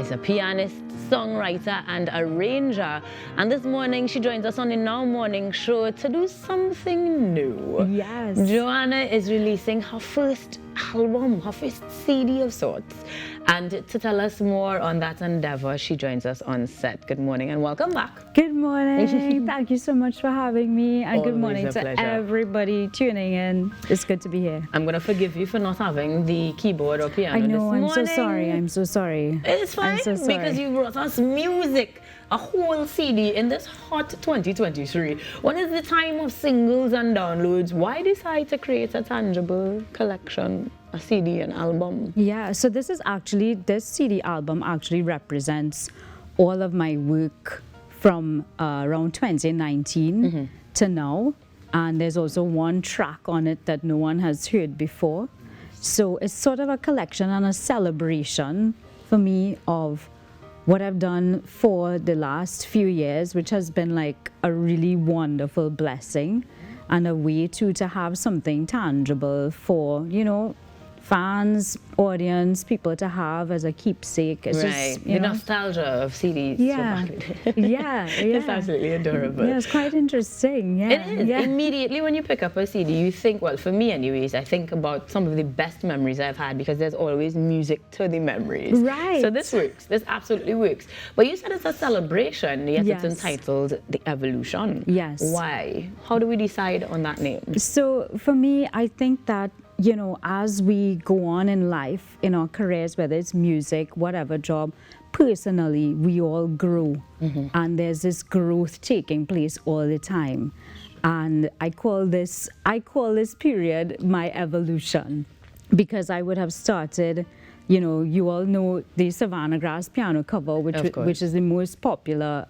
is a pianist, songwriter, and arranger. And this morning, she joins us on the Now Morning Show to do something new. Yes. Joanna is releasing her first album, her first CD of sorts. And to tell us more on that endeavor, she joins us on set. Good morning and welcome back. Good morning. Thank you so much for having me. And good Always morning a to pleasure. everybody tuning in. It's good to be here. I'm going to forgive you for not having the keyboard or piano I know, this I'm morning. so sorry. I'm so sorry. It's fine I'm so sorry. because you brought us music, a whole CD in this hot 2023. When is the time of singles and downloads? Why decide to create a tangible collection, a CD, an album? Yeah, so this CD album actually represents all of my work from around 2019 to now. And there's also one track on it that no one has heard before. So it's sort of a collection and a celebration for me of what I've done for the last few years, which has been like a really wonderful blessing and a way to have something tangible for, you know, fans, audience, people to have as a keepsake. It's Right, just, the you know, nostalgia of CDs. yeah, yeah, It's absolutely adorable. Yeah, it's quite interesting. Yeah, It is. yeah. Immediately when you pick up a CD, you think, well, for me anyways, I think about some of the best memories I've had because there's always music to the memories. Right. So this works. This absolutely works. But you said it's a celebration, yet Yes. it's entitled The Evolution. Yes. Why? How do we decide on that name? So for me, I think that, you know, as we go on in life, in our careers, whether it's music, whatever job, personally, we all grow. And there's this growth taking place all the time. And I call this period my evolution, because I would have started, you know, you all know the Savannah Grass piano cover, Of course. which is the most popular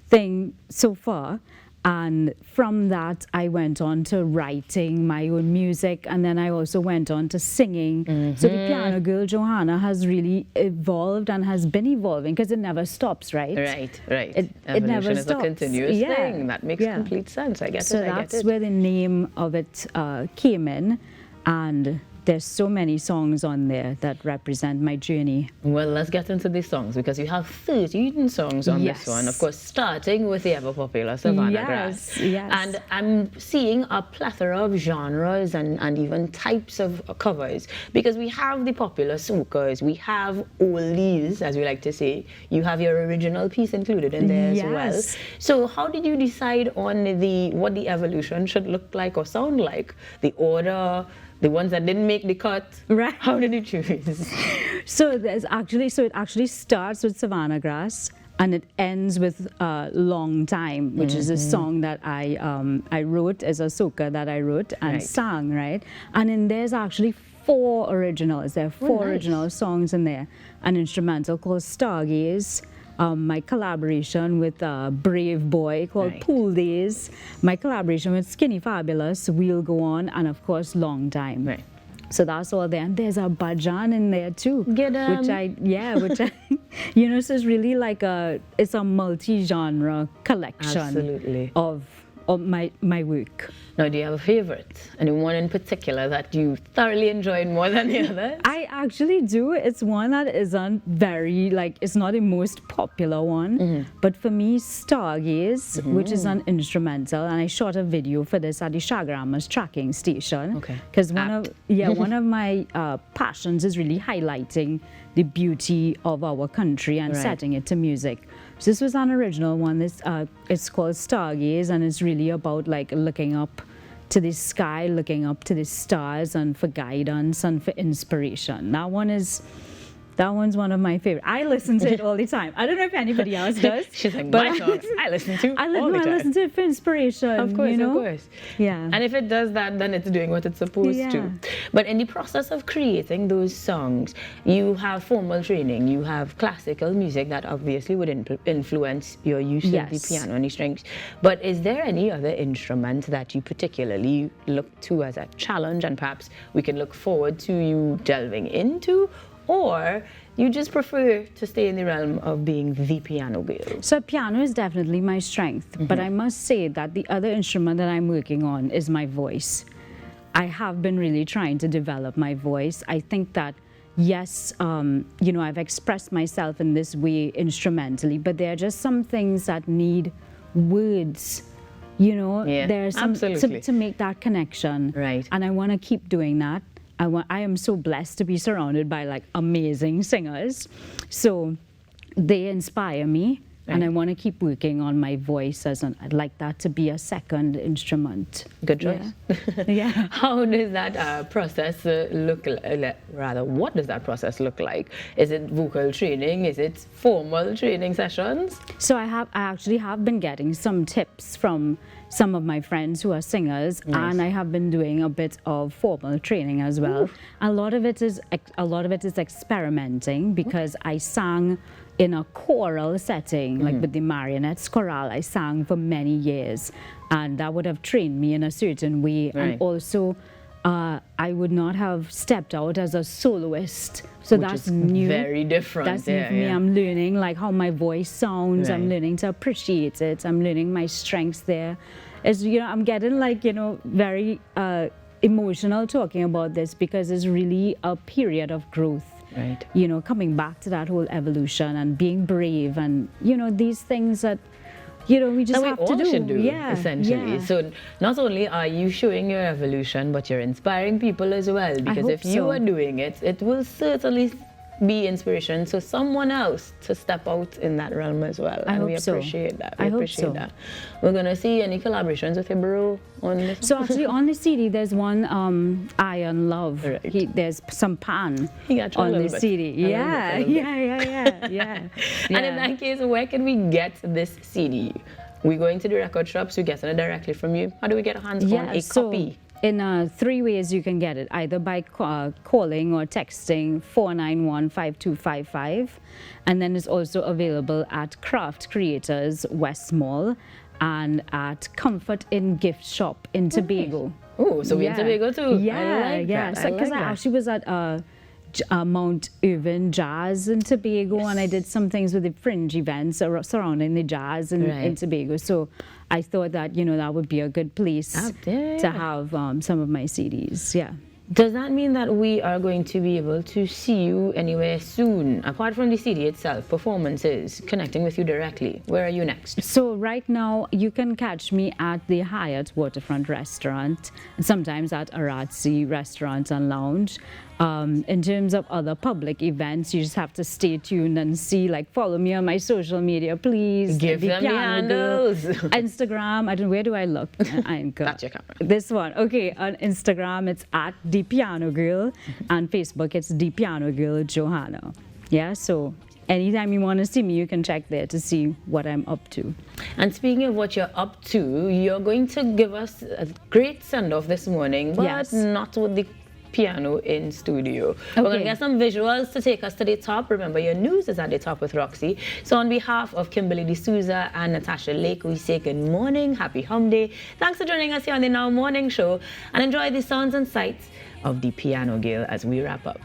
thing so far. And from that, I went on to writing my own music, and then I also went on to singing. So the Piano Girl Johanna has really evolved and has been evolving because it never stops, right? Right. It Evolution never is a stops. continuous Yeah, thing. That makes yeah. complete sense. I get So it. I get that's it. where the name of it came in, and there's so many songs on there that represent my journey. Well, let's get into the songs because you have 13 songs on this Yes. one. Of course, starting with the ever popular Savannah Grass. Yes. And I'm seeing a plethora of genres and even types of covers because we have the popular soukers, we have oldies, as we like to say. You have your original piece included in there as well. Yes. So how did you decide on what the evolution should look like or sound like? The order, the ones that didn't make the cut. Right. How did you choose? So it actually starts with Savannah Grass and it ends with Long Time, which is a song that I wrote as a soca that I wrote and Right. sang, right? And then there's actually 4 originals. There are 4 nice. original songs in there. An instrumental called Stargaze, my collaboration with Brave Boy called Right. Pool Days, my collaboration with Skinny Fabulous, We'll Go On, and of course Long Time. Right. So that's all there. And there's a bhajan in there too. Get 'em. Which I, you know, so it's really like it's a multi-genre collection Absolutely. of my work. Now, do you have a favorite? Anyone in particular that you thoroughly enjoyed more than the others? I actually do. It's one that isn't very, like, it's not the most popular one. But for me, Stargaze, which is an instrumental, and I shot a video for this at the Shagrama's tracking station. Okay. Because one of my passions is really highlighting the beauty of our country and Right. setting it to music. So this was an original one. It's called Stargaze, and it's really about like looking up to the sky, looking up to the stars, and for guidance and for inspiration. That one's one of my favorite. I listen to it all the time. I don't know if anybody else does. She's like, but my songs, I listen to all the time. listen to it for inspiration. Of course, you know? of course. Yeah. And if it does that, then it's doing what it's supposed Yeah. to. But in the process of creating those songs, you have formal training, you have classical music that obviously would influence your use of the Yes. piano and the strings. But is there any other instrument that you particularly look to as a challenge and perhaps we can look forward to you delving into? Or you just prefer to stay in the realm of being the piano girl? So piano is definitely my strength, but I must say that the other instrument that I'm working on is my voice. I have been really trying to develop my voice. I think that yes, you know, I've expressed myself in this way instrumentally, but there are just some things that need words. You know, Yeah, there's some absolutely. to make that connection. Right. And I want to keep doing that. I am so blessed to be surrounded by like amazing singers. So they inspire me. And I want to keep working on my voice I'd like that to be a second instrument. Good choice. Yeah. Yeah. How does that process look like? Rather, what does that process look like? Is it vocal training? Is it formal training sessions? So I actually have been getting some tips from some of my friends who are singers, Nice. and I have been doing a bit of formal training as well. A lot of it is experimenting because I sang in a choral setting, like with the Marionettes Chorale. I sang for many years, and that would have trained me in a certain way. Right. And also, I would not have stepped out as a soloist. So Which that's is new. very different. That's new for me. I'm learning like how my voice sounds. I'm Right. learning to appreciate it. I'm learning my strengths there. As you know, I'm getting like, you know, very emotional talking about this because it's really a period of growth. Right. You know, coming back to that whole evolution and being brave and, you know, these things that, you know, we just That have we all to do. should do, Yeah, essentially. yeah. So not only are you showing your evolution, but you're inspiring people as well. Because hope if you so. are doing it, it will certainly be inspiration to someone else to step out in that realm as well. I And we hope so. appreciate that. We I hope appreciate so. that. We're gonna see any collaborations with your bro on this. So actually on the CD, there's one Iron Love. Right. There's some Pan He got you a on the little bit. CD. A little Yeah, bit, a little yeah. And in that case, where can we get this CD? We going to the record shops, we getting it directly from you. How do we get our hands on a copy? In 3 ways you can get it, either by calling or texting 491-5255. And then it's also available at Craft Creators West Mall and at Comfort in Gift Shop in Tobago. Oh, so we're in Tobago too. Yeah, I like yeah. that. Because I actually was at Mount Irvin Jazz in Tobago, and I did some things with the fringe events surrounding the jazz in Tobago. So I thought that, you know, that would be a good place to have some of my CDs. Yeah. Does that mean that we are going to be able to see you anywhere soon? Apart from the CD itself, performances, connecting with you directly. Where are you next? So right now, you can catch me at the Hyatt Waterfront Restaurant, and sometimes at Aratsi Restaurant and Lounge. In terms of other public events, you just have to stay tuned and see, like, follow me on my social media, please. Give them the handles. Instagram, where do I look? That's your camera. This one. Okay, on Instagram, it's at The Piano Girl, and Facebook, it's The Piano Girl Johanna. Yeah, so anytime you want to see me, you can check there to see what I'm up to. And speaking of what you're up to, you're going to give us a great send-off this morning, but Yes. not with the piano in studio. We're going to get some visuals to take us to the top. Remember, your news is at the top with Roxy. So on behalf of Kimberly D'Souza and Natasha Lake, we say good morning, happy home day. Thanks for joining us here on the Now Morning Show, and enjoy the sounds and sights of the Piano Girl as we wrap up.